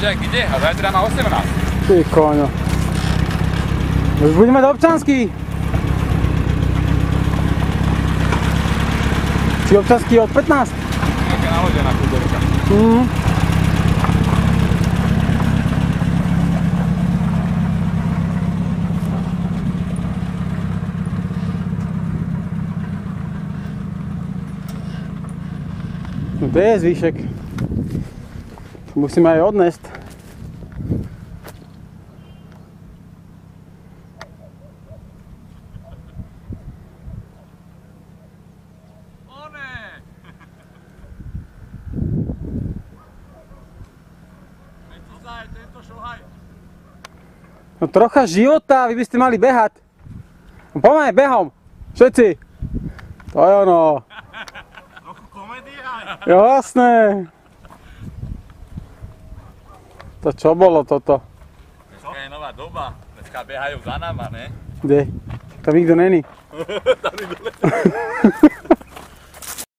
Však ide, a zajtra má 18. Ty koňo. Už budeme mať občanský. Či občanský od 15? Také naložená kúderka. No to je zvýšek. Musíme aj odnést. No trocha života, vy by ste mali behať. No poďme behom, všetci. To je ono. Trochu komédia. Jasné. To čo bolo toto? Dneska je nová doba. Dneska behajú za náma, ne? Kde? Tam nikto není. Tam nikto není.